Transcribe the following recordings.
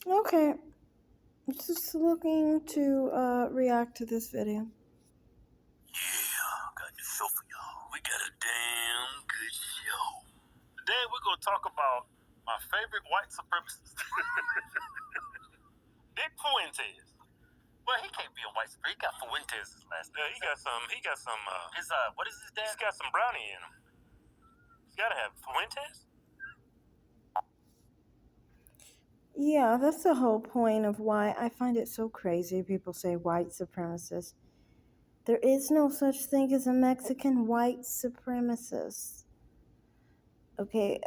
Okay, just looking to react to this video. Yeah, got the show for y'all. We got a damn good show. Today we're gonna talk about my favorite white supremacist, Nick Fuentes. Well, he can't be a white supremacist. He got Fuentes last name. He got some. His what is his dad? He's got some brownie in him. He's gotta have Fuentes. Yeah, that's the whole point of why I find it so crazy people say white supremacist. There is no such thing as a Mexican white supremacist. Okay,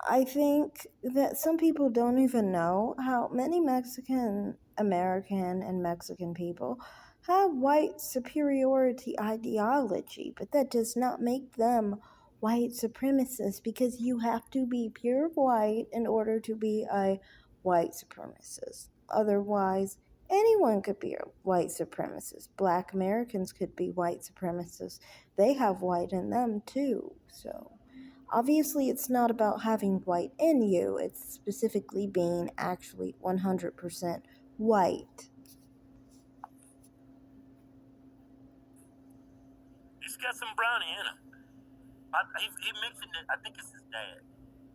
I think that some people don't even know how many Mexican American and Mexican people have white superiority ideology, but that does not make them white supremacists because you have to be pure white in order to be a white supremacist. Otherwise, anyone could be a white supremacist. Black Americans could be white supremacists. They have white in them too, so. Obviously, it's not about having white in you, it's specifically being actually 100% white. He's got some brownie in him. He mentioned it. I think it's his dad.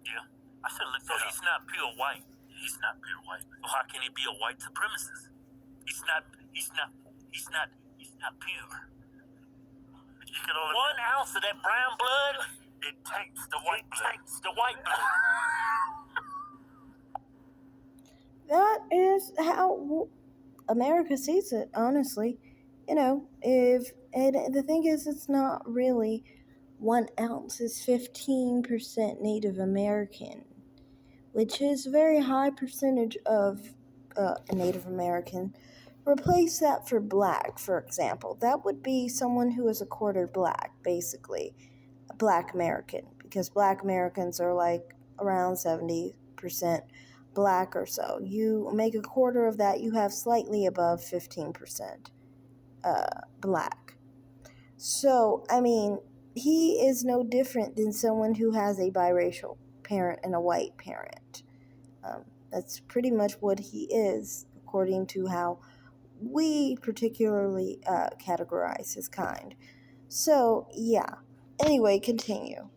Yeah. I should look. So he's not pure white. He's not pure white. So how can he be a white supremacist? He's not. He's not. He's not. He's not pure. You can only 1 ounce of that brown blood. It taints the white blood. Taints the white blood. That is how America sees it, honestly. And the thing is, it's not really 1 ounce, it's 15% Native American, which is a very high percentage of a Native American. Replace that for black, for example. That would be someone who is a quarter black, basically, a black American, because black Americans are like around 70% black or so. You make a quarter of that, you have slightly above 15% black. So, I mean, he is no different than someone who has a biracial parent and a white parent. That's pretty much what he is, according to how we particularly categorize his kind. So, yeah. Anyway, continue.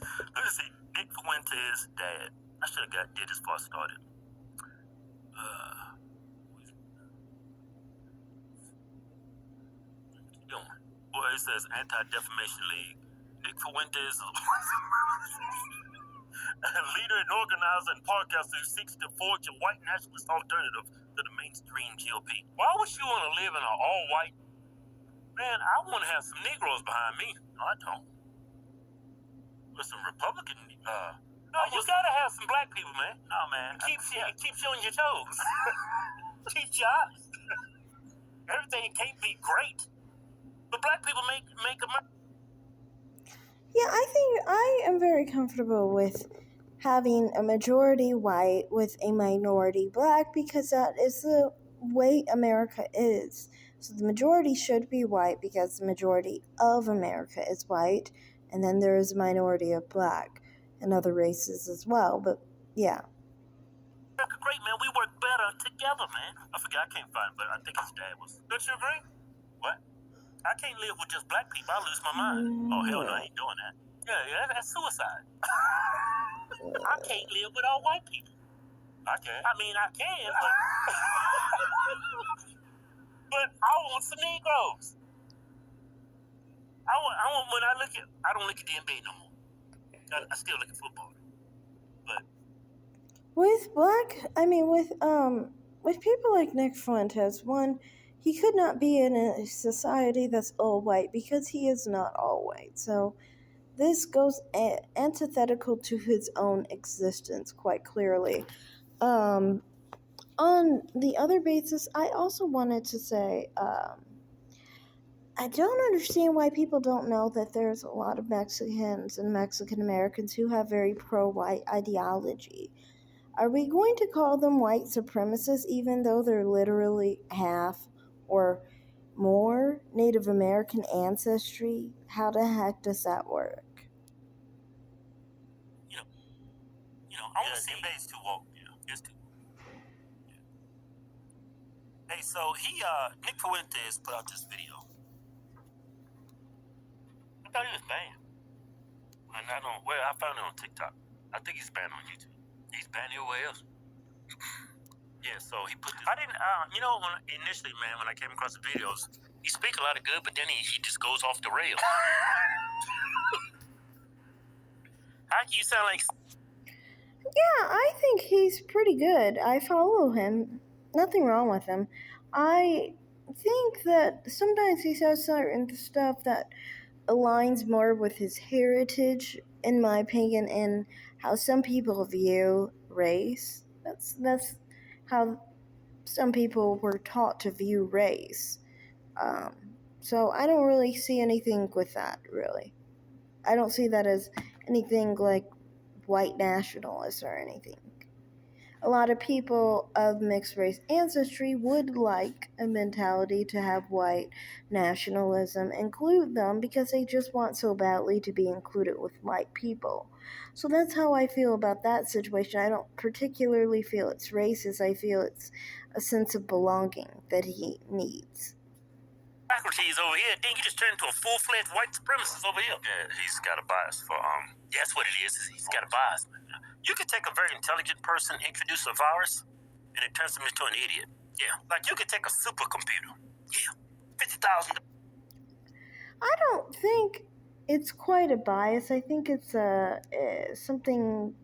Let's see. Nick Fuentes' dad. I should have did this before I started. Doing? Well, it says Anti-Defamation League. Nick Fuentes, a leader and organizer and podcaster who seeks to forge a white nationalist alternative to the mainstream GOP. Why would you want to live in an all-white? Man, I want to have some Negroes behind me. No, I don't. With some Republican. No, you gotta have some black people, man. No, man. It keeps you on your toes. Keeps you honest. Everything can't be great, but black people make America. Yeah, I think I am very comfortable with having a majority white with a minority black because that is the way America is. So the majority should be white because the majority of America is white, and then there is a minority of black and other races as well. But yeah. Great, man. We work better together, man. I forgot. I can't find it, but I think his dad was. Don't you agree? What? I can't live with just black people. I lose my mind. Oh, hell no, I ain't doing that. Yeah, that's suicide. I can't live with all white people. I can. I mean, I can, but but I want some Negroes. I want when I don't look at the NBA no more. I still look at football, but with people like Nick Fuentes, one, he could not be in a society that's all white because he is not all white. So this goes antithetical to his own existence quite clearly. On the other basis, I also wanted to say, I don't understand why people don't know that there's a lot of Mexicans and Mexican Americans who have very pro-white ideology. Are we going to call them white supremacists even though they're literally half or more Native American ancestry? How the heck does that work? I want to see. Days too woke. Yeah, it's too. Yeah. Hey, so Nick Fuentes put out this video. I thought he was banned. And I don't. Well, I found it on TikTok. I think he's banned on YouTube. He's banned everywhere else. Yeah, so he put this. I didn't. Initially, man, when I came across the videos, he speaks a lot of good, but then he just goes off the rails. How can you sound like? Yeah, I think he's pretty good. I follow him. Nothing wrong with him. I think that sometimes he says certain stuff that aligns more with his heritage, in my opinion, and how some people view race. That's how some people were taught to view race. So I don't really see anything with that, really. I don't see that as anything like white nationalists or anything. A lot of people of mixed race ancestry would like a mentality to have white nationalism include them because they just want so badly to be included with white people. So that's how I feel about that situation. I don't particularly feel it's racist. I feel it's a sense of belonging that he needs. Faculties over here, then you just turn into a full-fledged white supremacist over here. Yeah, he's got a bias for that's what it is. He's got a bias. You could take a very intelligent person, introduce a virus, and it turns them into an idiot. Yeah, like you could take a supercomputer. Yeah, 50,000. I don't think it's quite a bias. I think it's something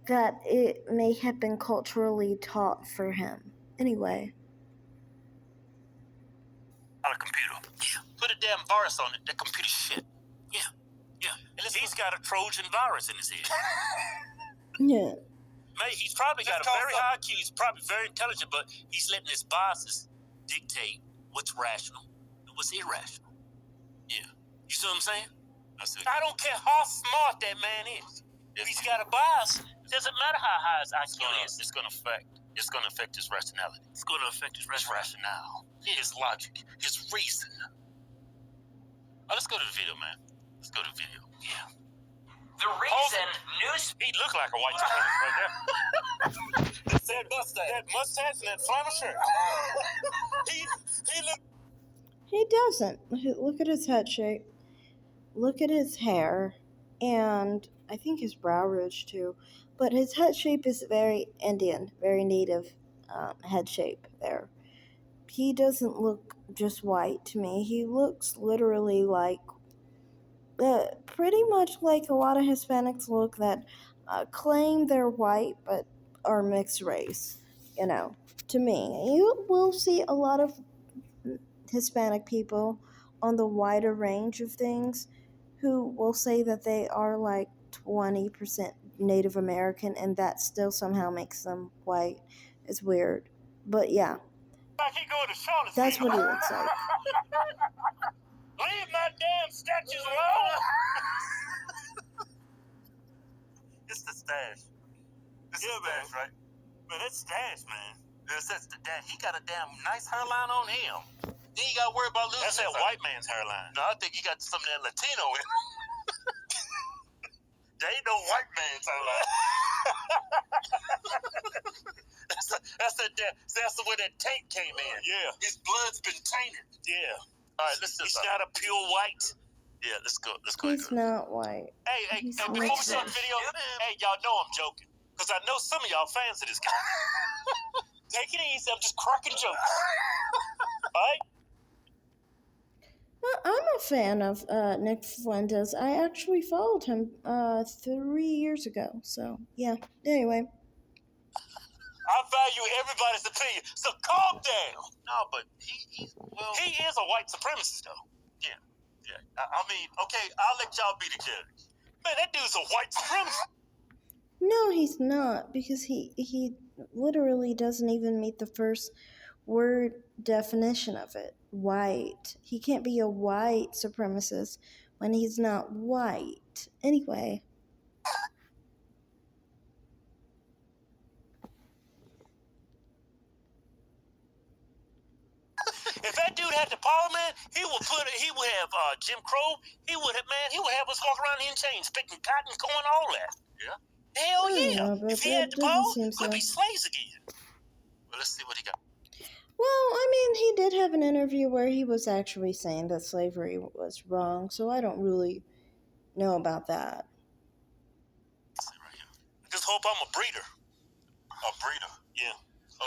that it may have been culturally taught for him. Anyway. On a computer. Yeah. Put a damn virus on it. That computer's shit. Yeah. Yeah. And he's got a Trojan virus in his head. Yeah. Mate, he's probably got a very high IQ. He's probably very intelligent, but he's letting his biases dictate what's rational and what's irrational. Yeah. You see what I'm saying? I don't care how smart that man is. If he's got a bias, it doesn't matter how high his IQ is. It's going to affect his rationality. It's going to affect his rationale, his logic, his reason. Oh, let's go to the video, man. Let's go to the video. Yeah. The reason news... He looked like a white supremacist right there. That mustache and that flannel shirt. He looked... He doesn't. Look at his head shape. Look at his hair. And I think his brow ridge too. But his head shape is very Indian, very native head shape there. He doesn't look just white to me. He looks literally like, pretty much like a lot of Hispanics look that claim they're white but are mixed race. To me, you will see a lot of Hispanic people on the wider range of things who will say that they are like 20% Native American, and that still somehow makes them white. It's weird. But yeah. That's what he looks like. Leave my damn statues alone! It's the stash. It's the stash, right? Man, that's stash, man. That's the dad. He got a damn nice hairline on him. Then you gotta worry about losing. That's that white man's hairline. No, I think you got some of that Latino in. There ain't no white man's hairline. That's the way that taint came in. Yeah. His blood's been tainted. Yeah. All right, let's just. He's not a pure white. Yeah, let's go. He's not white. Hey, before we start the video, hey, y'all know I'm joking. Because I know some of y'all fans of this guy. Take it easy, I'm just cracking jokes. Alright? Well, I'm a fan of Nick Fuentes. I actually followed him 3 years ago. So, yeah. Anyway. I value everybody's opinion, so calm down. No, but he is a white supremacist, though. Yeah. I mean, okay, I'll let y'all be the judge. Man, that dude's a white supremacist. No, he's not, because he literally doesn't even meet the first word definition of it. White. He can't be a white supremacist when he's not white. Anyway. If that dude had the power, man, he would have Jim Crow. He would have us walk around here in chains, picking cotton, corn, all that. Yeah. Hell I don't yeah. know, but If he that had the doesn't power, seem we'll so. be slaves again. Well, let's see what he got. Well, I mean, he did have an interview where he was actually saying that slavery was wrong, so I don't really know about that. Right here. I just hope I'm a breeder. A breeder, yeah.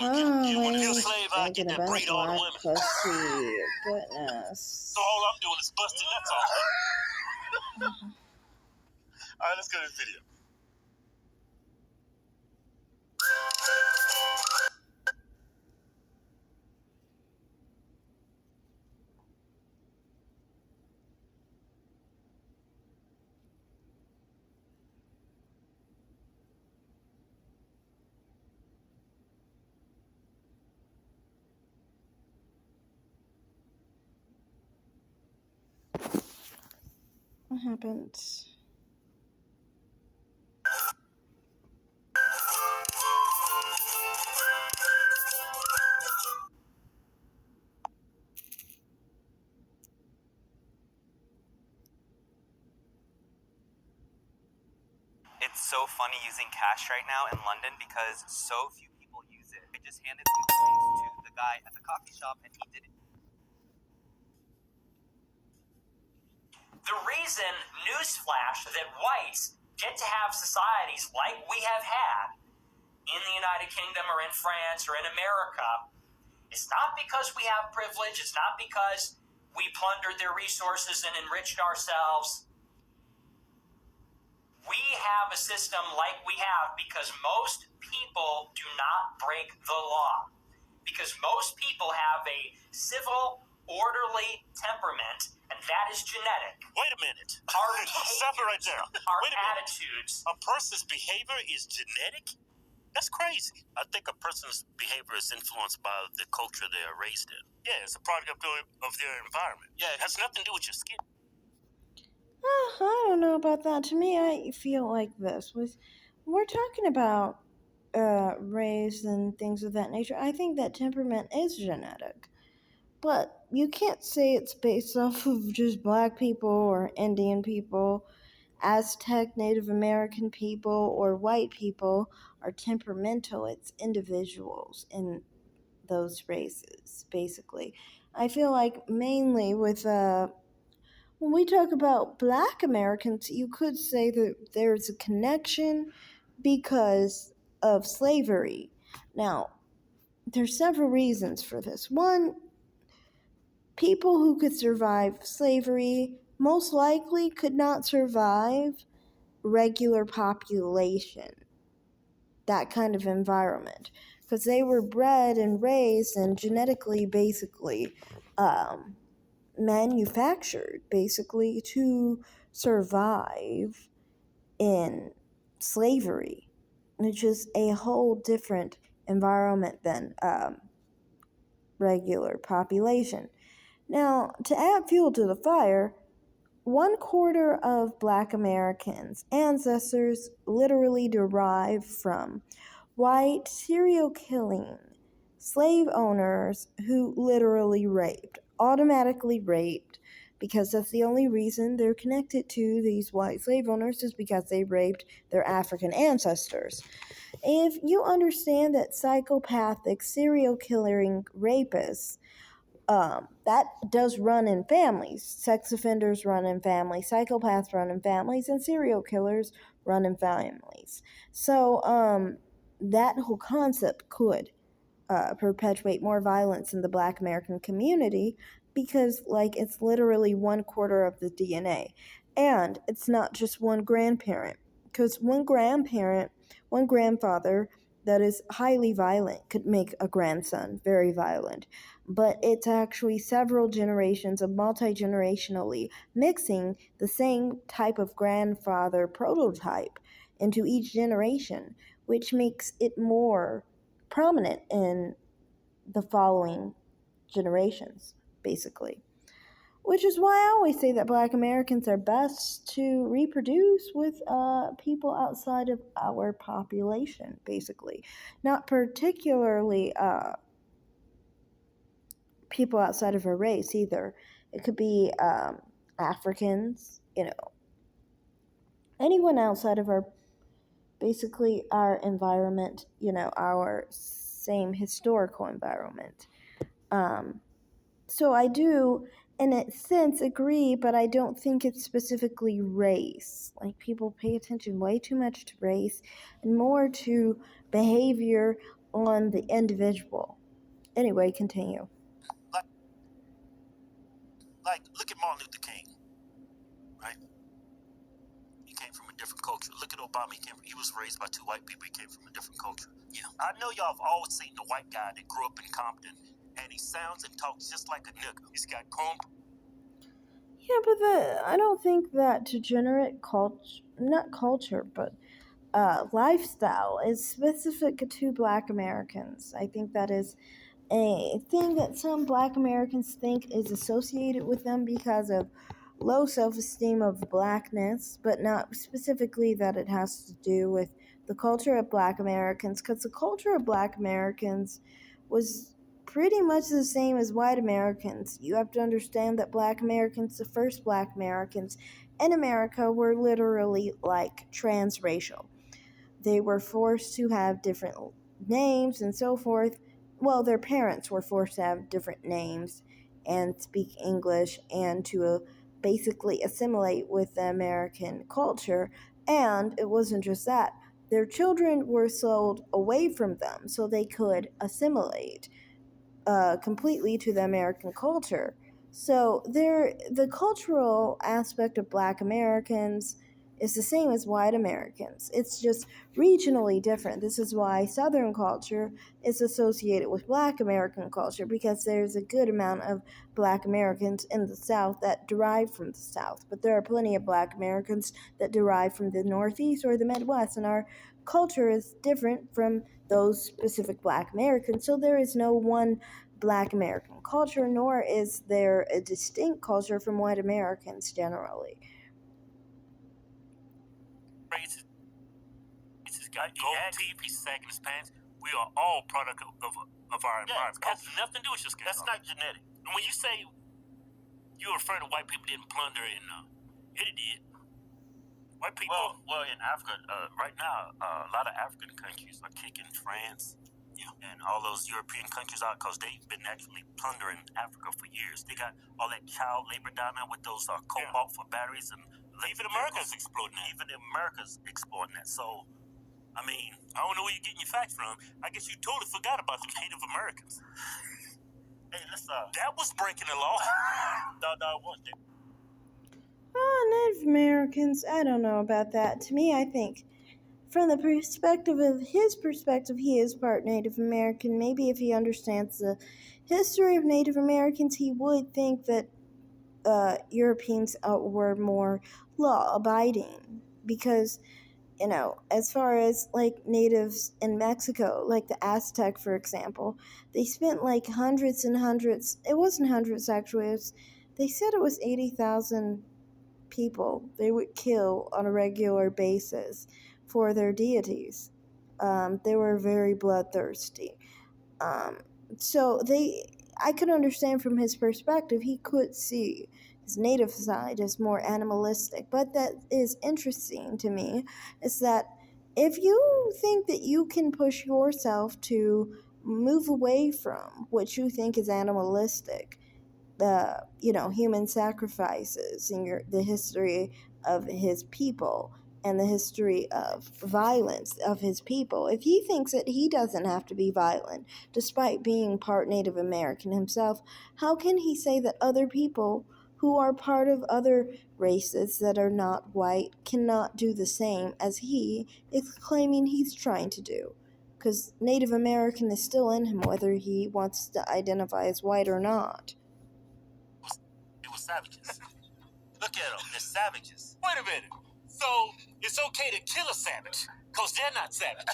Oh, Oh, when you're a he's slave, I get thinking to about breed all the black women. pussy. Goodness. So all I'm doing is busting nuts off. All right, let's go to this video. What happened? It's so funny using cash right now in London because so few people use it. I just handed some coins to the guy at the coffee shop and he didn't. The reason, newsflash, that whites get to have societies like we have had in the United Kingdom or in France or in America is not because we have privilege, it's not because we plundered their resources and enriched ourselves. We have a system like we have because most people do not break the law. Because most people have a civil, orderly temperament, and that is genetic. Wait a minute. Our Stop it right there. our Wait a minute. attitudes. A person's behavior is genetic? That's crazy. I think a person's behavior is influenced by the culture they are raised in. Yeah, it's a product of their environment. Yeah, it has nothing to do with your skin. I don't know about that. To me, I feel like this was we're talking about race and things of that nature. I think that temperament is genetic, but you can't say it's based off of just black people or Indian people, Aztec, Native American people, or white people are temperamental. It's individuals in those races, basically. I feel like mainly with when we talk about black Americans, you could say that there's a connection because of slavery. Now, there's several reasons for this. One, people who could survive slavery most likely could not survive regular population, that kind of environment, because they were bred and raised and genetically basically manufactured basically to survive in slavery, which is a whole different environment than regular population. Now, to add fuel to the fire, 1/4 of black Americans' ancestors literally derive from white serial killing slave owners who literally raped, automatically raped, because that's the only reason they're connected to these white slave owners is because they raped their African ancestors. If you understand that psychopathic serial killing rapists that does run in families. Sex offenders run in families, psychopaths run in families, and serial killers run in families. So that whole concept could perpetuate more violence in the black American community because, like, it's literally 1/4 of the DNA. And it's not just one grandparent, because one grandfather that is highly violent could make a grandson very violent. But it's actually several generations of multi-generationally mixing the same type of grandfather prototype into each generation, which makes it more prominent in the following generations, basically. Which is why I always say that black Americans are best to reproduce with people outside of our population, basically. Not particularly people outside of our race either. It could be Africans, anyone outside of our basically our environment, our same historical environment. So I do, in a sense, agree, but I don't think it's specifically race. Like, people pay attention way too much to race and more to behavior on the individual. Anyway, continue. Like, look at Martin Luther King, right? He came from a different culture. Look at Obama. He was raised by 2 white people. He came from a different culture. Yeah. I know y'all have always seen the white guy that grew up in Compton, and he sounds and talks just like a nigga. He's got comb. Yeah, but I don't think that degenerate lifestyle is specific to Black Americans. I think that is a thing that some Black Americans think is associated with them because of low self-esteem of Blackness, but not specifically that it has to do with the culture of Black Americans, because the culture of Black Americans was pretty much the same as white Americans. You have to understand that Black Americans, the first Black Americans in America, were literally like transracial. They were forced to have different names and so forth. Well, their parents were forced to have different names and speak English and to basically assimilate with the American culture. And it wasn't just that. Their children were sold away from them so they could assimilate completely to the American culture. So the cultural aspect of Black Americans is the same as white Americans. It's just regionally different. This is why Southern culture is associated with Black American culture, because there's a good amount of Black Americans in the South that derive from the South. But there are plenty of Black Americans that derive from the Northeast or the Midwest, and our culture is different from those specific Black Americans. So there is no one Black American culture, nor is there a distinct culture from white Americans generally. He's got gold teeth. He's sagging his pants. We are all product of our environment. It has nothing to do with your skin. That's not genetic. And when you say you're referring to white people didn't plunder and it did. White people. Well, in Africa, right now, a lot of African countries are kicking France, and all those European countries out because they've been actually plundering Africa for years. They got all that child labor down there with those cobalt for batteries, and even America's exploiting that. Even America's exploiting that. So, I mean, I don't know where you're getting your facts from. I guess you totally forgot about the Native Americans. Hey, let's that was breaking the law. No, it wasn't. Native Americans, I don't know about that. To me, I think from the perspective of his perspective, he is part Native American. Maybe if he understands the history of Native Americans, he would think that Europeans were more law-abiding, because as far as like natives in Mexico, like the Aztec, for example, they spent like hundreds and hundreds. It wasn't hundreds, actually. They said it was 80,000 people they would kill on a regular basis for their deities. They were very bloodthirsty. So I could understand from his perspective, he could see his native side as more animalistic. But that is interesting to me, is that if you think that you can push yourself to move away from what you think is animalistic, human sacrifices and the history of his people and the history of violence of his people, if he thinks that he doesn't have to be violent despite being part Native American himself, how can he say that other people who are part of other races that are not white cannot do the same as he is claiming he's trying to do? Because Native American is still in him, whether he wants to identify as white or not. It was savages. Look at them. They're savages. Wait a minute. So it's okay to kill a savage because they're not savage.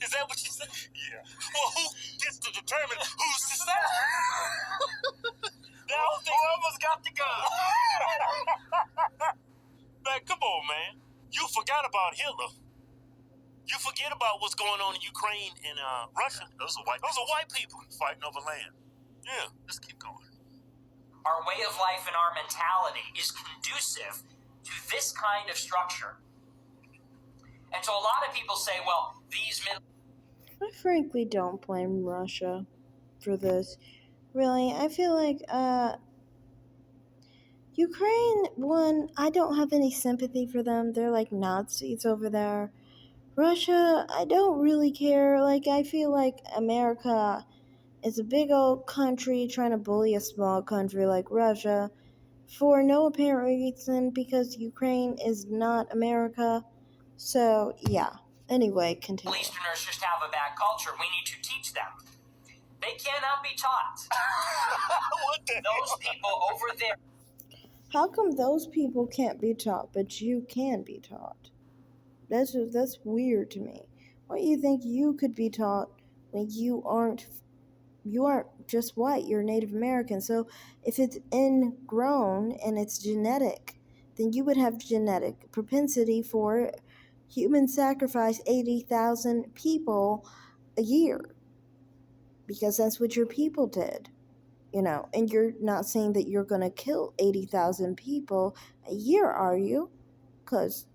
Is that what you said? Yeah. Well, who gets to determine who's the savage? Now whoever's got the gun. Man, come on, man. You forgot about Hitler. You forget about what's going on in Ukraine and Russia. Those are white people fighting over land. Yeah, let's keep going. Our way of life and our mentality is conducive to this kind of structure. And so a lot of people say, well, these I frankly don't blame Russia for this. Really, I feel like Ukraine, one, I don't have any sympathy for them. They're like Nazis over there. Russia, I don't really care. Like, I feel like America is a big old country trying to bully a small country like Russia for no apparent reason because Ukraine is not America. So, yeah. Anyway, continue. Easterners just have a bad culture. We need to teach them. They cannot be taught. Those people over there. How come those people can't be taught, but you can be taught? That's weird to me. Why do you think you could be taught when you aren't just white, you're Native American? So if it's ingrown and it's genetic, then you would have genetic propensity for human sacrifice 80,000 people a year because that's what your people did. And you're not saying that you're going to kill 80,000 people a year, are you? Because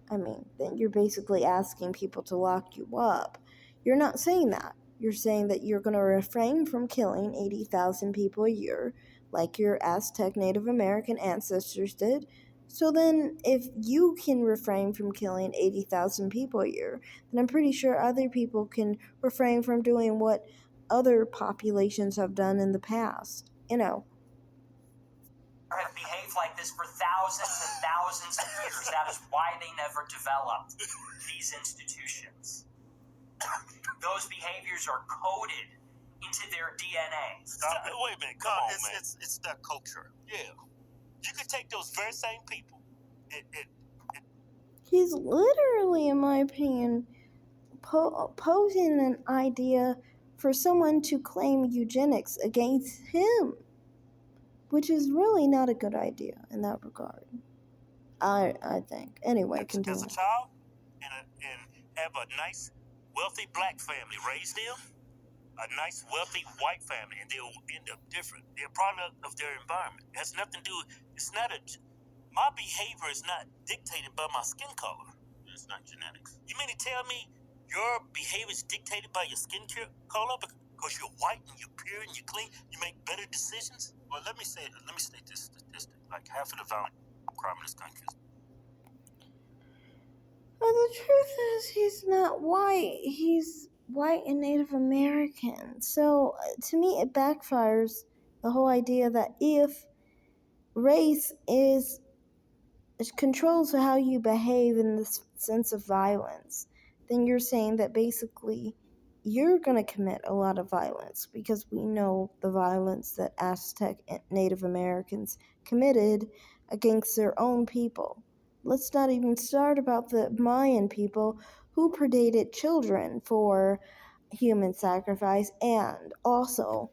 then you're basically asking people to lock you up. You're not saying that. You're saying that you're going to refrain from killing 80,000 people a year, like your Aztec Native American ancestors did. So then, if you can refrain from killing 80,000 people a year, then I'm pretty sure other people can refrain from doing what other populations have done in the past. Have behaved like this for thousands and thousands of years. That is why they never developed these institutions. Those behaviors are coded into their DNA. Wait a minute, come on, man. It's their culture. Yeah. You could take those very same people. He's literally, in my opinion, posing an idea for someone to claim eugenics against him, which is really not a good idea in that regard. I think. Anyway, continue. As a child, and have a nice, wealthy black family raise them, a nice, wealthy white family, and they'll end up different. They're a product of their environment. It has nothing to do. It's not my behavior is not dictated by my skin color. It's not genetics. You mean to tell me your behavior is dictated by your skin color because you're white and you're pure and you're clean? You make better decisions? Well, let me state this statistic. Like half of the violent crime in this country is. But the truth is, he's not white. He's white and Native American. So, to me, it backfires the whole idea that if race controls how you behave in the sense of violence, then you're saying that basically you're going to commit a lot of violence because we know the violence that Aztec Native Americans committed against their own people. Let's not even start about the Mayan people who predated children for human sacrifice and also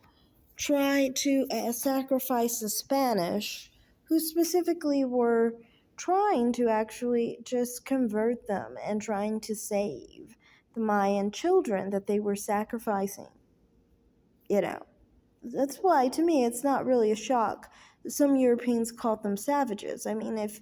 tried to sacrifice the Spanish, who specifically were trying to actually just convert them and trying to save the Mayan children that they were sacrificing. That's why, to me, it's not really a shock. Some Europeans called them savages. If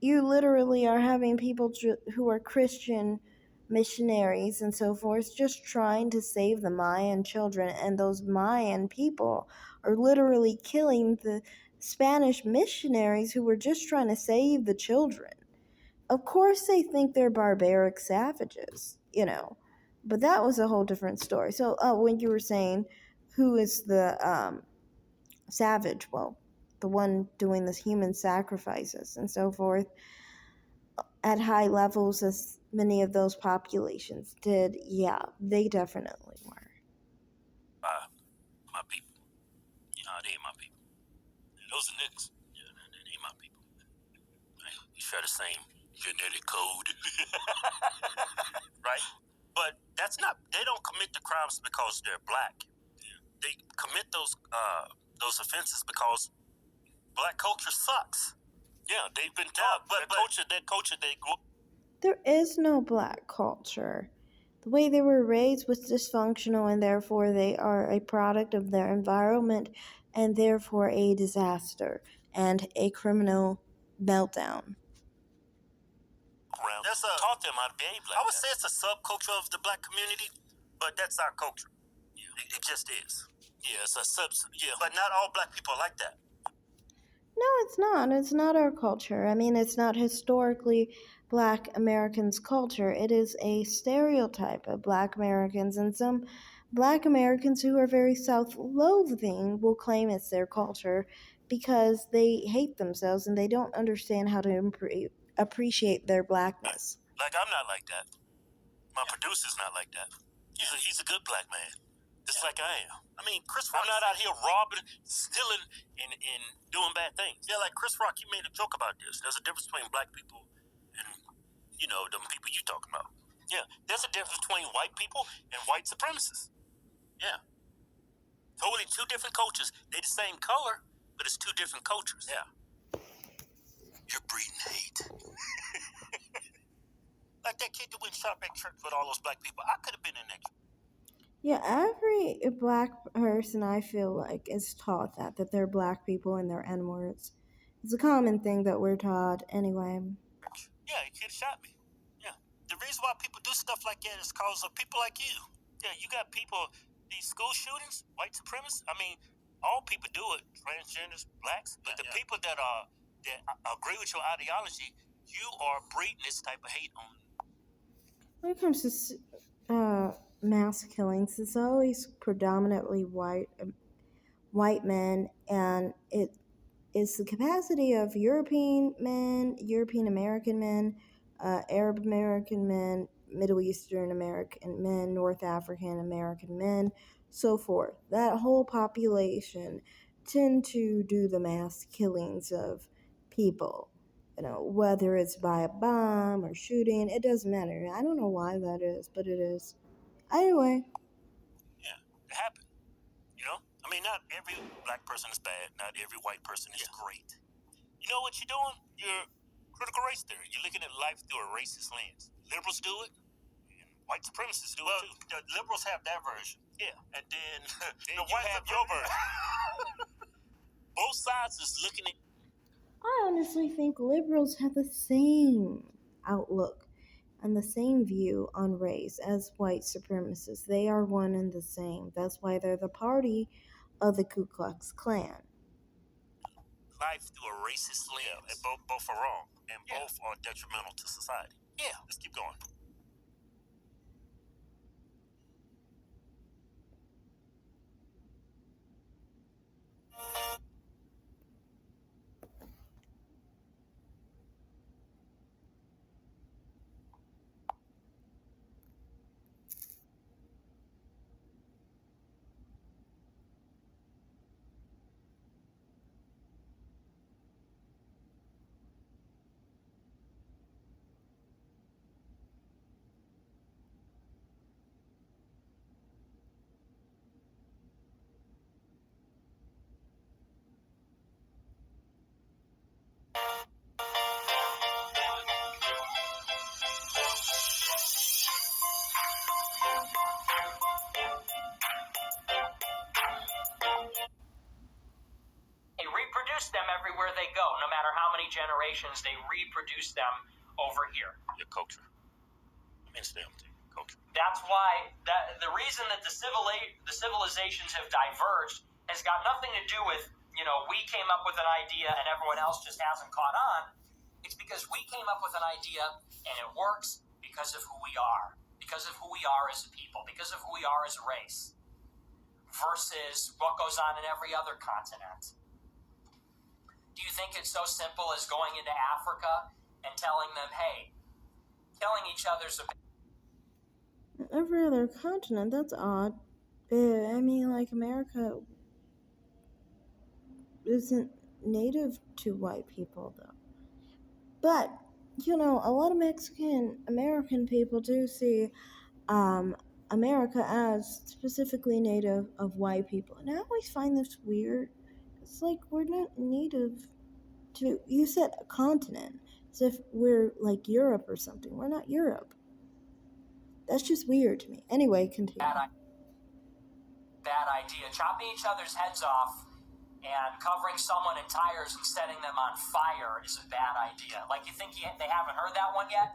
you literally are having people who are Christian missionaries and so forth just trying to save the Mayan children, and those Mayan people are literally killing the Spanish missionaries who were just trying to save the children. Of course, they think they're barbaric savages, but that was a whole different story. So, when you were saying who is the savage, well, the one doing this human sacrifices and so forth at high levels as many of those populations did, yeah, they definitely were. My people. They ain't my people. Those are niggas. Yeah, they ain't my people. We share the same genetic code. Right? But that's not, they don't commit the crimes because they're black. They commit those offenses because black culture sucks. Yeah, they've been taught. But that culture they grew. There is no black culture. The way they were raised was dysfunctional, and therefore they are a product of their environment, and therefore a disaster and a criminal meltdown. around. Taught them how to behave like that. I would say it's a subculture of the black community, but that's our culture. Yeah. It just is. Yeah, it's a yeah. But not all black people are like that. No, it's not. It's not our culture. I mean, it's not historically black Americans' culture. It is a stereotype of black Americans, and some black Americans who are very self loathing will claim it's their culture because they hate themselves and they don't understand how to appreciate their blackness. Like, I'm not like that. My producer's not like that. He's a good black man. Just like I am. I mean, Chris Rock. I'm not out here robbing, stealing, and doing bad things. Yeah, like Chris Rock, he made a joke about this. There's a difference between black people and, the people you talking about. Yeah, there's a difference between white people and white supremacists. Yeah. Totally two different cultures. They the same color, but it's two different cultures. Yeah. You're breeding hate. Like that kid that went shot at church with all those black people. I could have been in that. Yeah, every black person I feel like is taught that they're black people and they're N-words. It's a common thing that we're taught anyway. Yeah, he could have shot me. Yeah. The reason why people do stuff like that is because of people like you. Yeah, you got people, these school shootings, white supremacists. I mean, all people do it, transgenders, blacks. But the people that agree with your ideology, you are breeding this type of hate on. When it comes to mass killings, it's always predominantly white men, and it is the capacity of European men, European American men, Arab American men, Middle Eastern American men, North African American men, so forth. That whole population tend to do the mass killings of people. Whether it's by a bomb or shooting, it doesn't matter. I don't know why that is, but it is. Anyway. Yeah, it happened. I mean, not every black person is bad. Not every white person is great. You know what you're doing? You're critical race theory. You're looking at life through a racist lens. Liberals do it, and white supremacists do it too. The liberals have their version. Yeah, and then the whites have your version. Both sides is looking at. I honestly think liberals have the same outlook and the same view on race as white supremacists. They are one and the same. That's why they're the party of the Ku Klux Klan. Life through a racist lens. Yeah, and both are wrong, and both are detrimental to society. Yeah, let's keep going. They reproduce them everywhere they go. No matter how many generations, they reproduce them over here. Your culture. I mean, it's them too. Culture. That's why the reason that the civilizations have diverged has got nothing to do with, we came up with an idea and everyone else just hasn't caught on. It's because we came up with an idea and it works because of who we are, because of who we are as a people, because of who we are as a race, versus what goes on in every other continent. Do you think it's so simple as going into Africa and telling them, hey, killing each other's a Every other continent, that's odd. I mean, like, America isn't native to white people, though. But, a lot of Mexican American people do see America as specifically native of white people. And I always find this weird. It's like we're not native to, you said a continent, as if we're like Europe or something. We're not Europe. That's just weird to me. Anyway, continue. bad idea. Chopping each other's heads off And covering someone in tires and setting them on fire is a bad idea. Like, you think they haven't heard that one yet?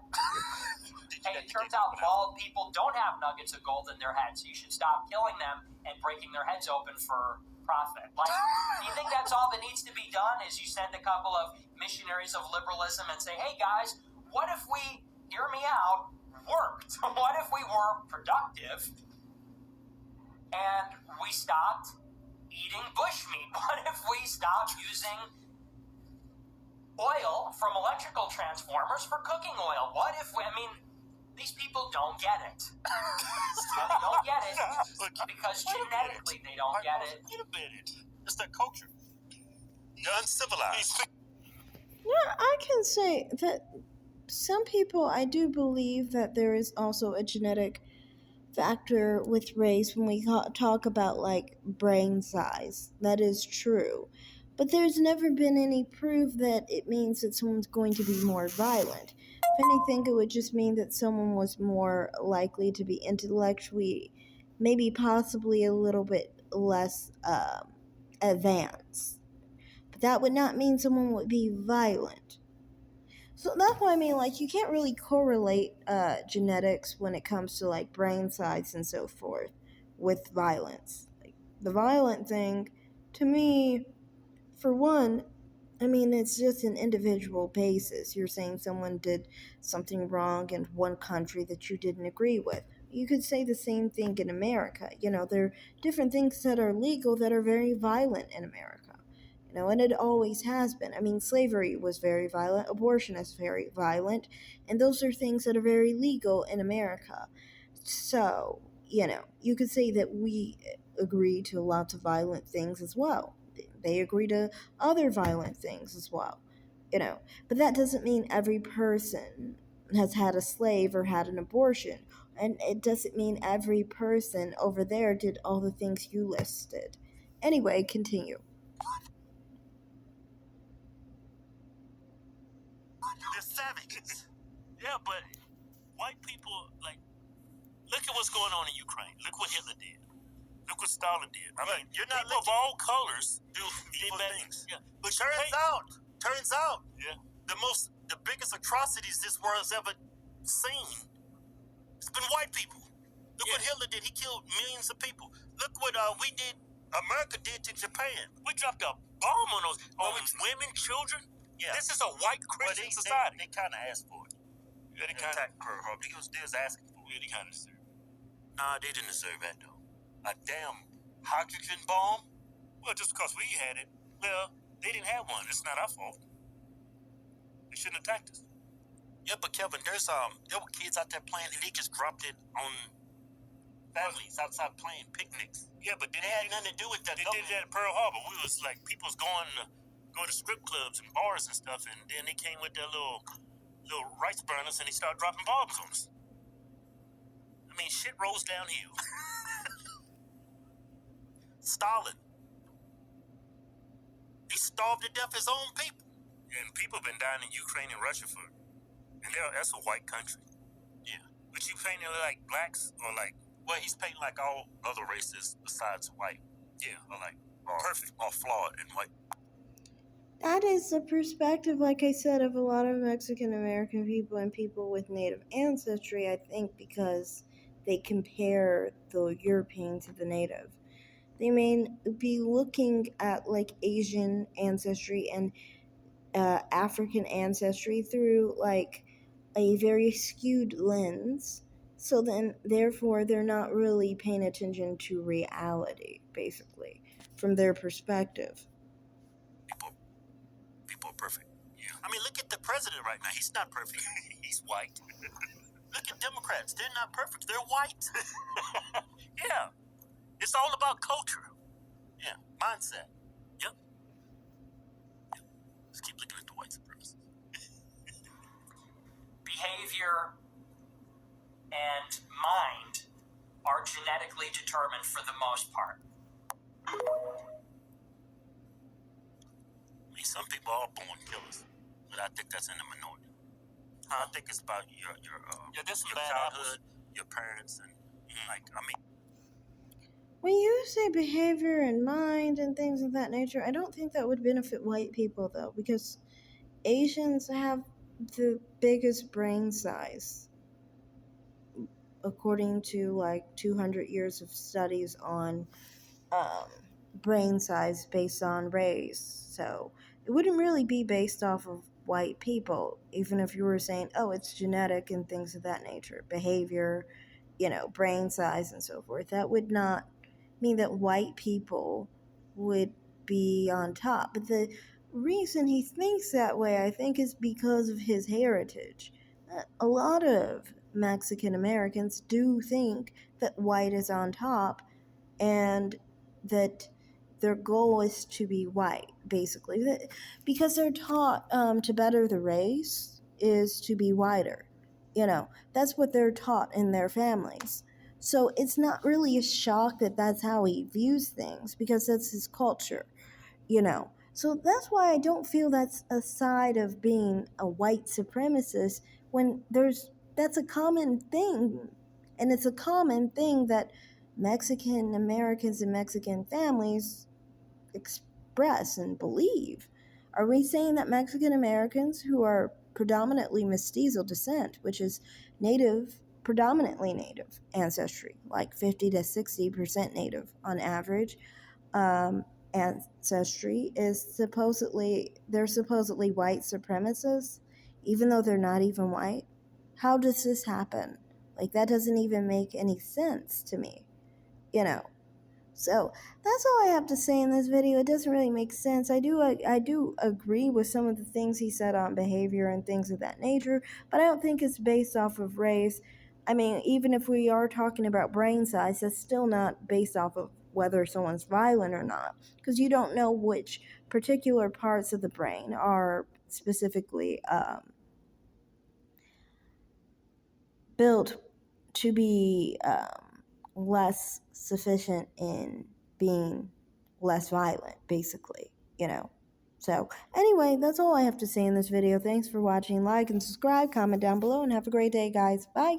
Hey, it turns out bald people don't have nuggets of gold in their heads. You should stop killing them and breaking their heads open for profit. Like, do you think that's all that needs to be done? Is you send a couple of missionaries of liberalism and say, hey guys, what if we, hear me out, worked? What if we were productive and we stopped eating bushmeat? What if we stopped using oil from electrical transformers for cooking oil? What if we, these people don't get it. And they don't get it because genetically they don't get it. Wait a minute. It's their culture. They're uncivilized. Yeah, I can say that some people, I do believe that there is also a genetic factor with race when we talk about like brain size. That is true. But there's never been any proof that it means that someone's going to be more violent. If anything, it would just mean that someone was more likely to be intellectually, maybe possibly a little bit less advanced. But that would not mean someone would be violent. So that's why like, you can't really correlate genetics when it comes to, like, brain size and so forth with violence. Like, the violent thing, to me, for one, it's just an individual basis. You're saying someone did something wrong in one country that you didn't agree with. You could say the same thing in America. There are different things that are legal that are very violent in America. And it always has been. Slavery was very violent, abortion is very violent, and those are things that are very legal in America. So, you could say that we agree to lots of violent things as well. They agree to other violent things as well, But that doesn't mean every person has had a slave or had an abortion. And it doesn't mean every person over there did all the things you listed. Anyway, continue. They're savages. Yeah, but white people, like, look at what's going on in Ukraine. Look what Hitler did. Look what Stalin did. You're not people of all colors do evil things. Yeah. But turns out, yeah, the biggest atrocities this world's ever seen, it's been white people. Look what Hitler did. He killed millions of people. Look what America did to Japan. We dropped a bomb on those women, children. Yeah. This is a white Christian society. They kind of asked for it. Yeah, they kind of Pearl Harbor. They was asking for it. Yeah, they kind of deserve it. Nah, they didn't deserve that though. A damn hydrogen bomb? Well, just because we had it. Well, they didn't have one. It's not our fault. They shouldn't have attacked us. Yeah, but Kevin, there were kids out there playing, and they just dropped it on families outside playing picnics. Yeah, but they had nothing to do with that. They did that at Pearl Harbor. We was like, people's going to strip clubs and bars and stuff, and then they came with their little rice burners and they started dropping bombs on us. Shit rolls downhill. Stalin, he starved to death his own people. And people have been dying in Ukraine and Russia that's a white country. Yeah. But you painting like blacks or like, well, he's painting like all other races besides white. Yeah. Or perfect or flawed and white. That is the perspective, like I said, of a lot of Mexican American people and people with Native ancestry, I think, because they compare the European to the Native. They may be looking at like Asian ancestry and African ancestry through like a very skewed lens. So then, therefore, they're not really paying attention to reality, basically, from their perspective. People are perfect. Yeah. Look at the president right now. He's not perfect. He's white. Look at Democrats. They're not perfect. They're white. Yeah. It's all about culture. Yeah. Mindset. Yep. Let's keep looking at the white supremacists. Behavior and mind are genetically determined for the most part. Some people are born killers, but I think that's in the minority. I think it's about your there's some your bad childhood, apples. your parents, and When you you say behavior and mind and things of that nature, I don't think that would benefit white people, though, because Asians have the biggest brain size, according to like 200 years of studies on um, brain size based on race. So it wouldn't really be based off of white people, even if you were saying, oh, it's genetic and things of that nature, behavior, brain size and so forth. That would not mean that white people would be on top. But the reason he thinks that way, I think, is because of his heritage. A lot of Mexican Americans do think that white is on top and that their goal is to be white, basically. Because they're taught to better the race is to be whiter. That's what they're taught in their families. So it's not really a shock that that's how he views things, because that's his culture. So that's why I don't feel that's a side of being a white supremacist when that's a common thing. And it's a common thing that Mexican Americans and Mexican families express and believe. Are we saying that Mexican Americans who are predominantly mestizo descent, which is predominantly native ancestry, like 50 to 60% native on average, ancestry, they're supposedly white supremacists, even though they're not even white? How does this happen? Like, that doesn't even make any sense to me, you know. So that's all I have to say in this video. It doesn't really make sense. I do agree with some of the things he said on behavior and things of that nature, but I don't think it's based off of race. I mean, even if we are talking about brain size, that's still not based off of whether someone's violent or not, because you don't know which particular parts of the brain are specifically built to be less sufficient in being less violent, basically. So, anyway, that's all I have to say in this video. Thanks for watching. Like and subscribe, comment down below, and have a great day, guys. Bye.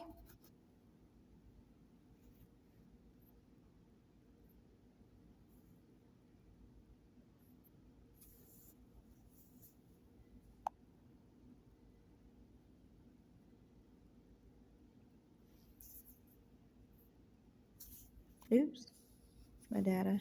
Oops, my data.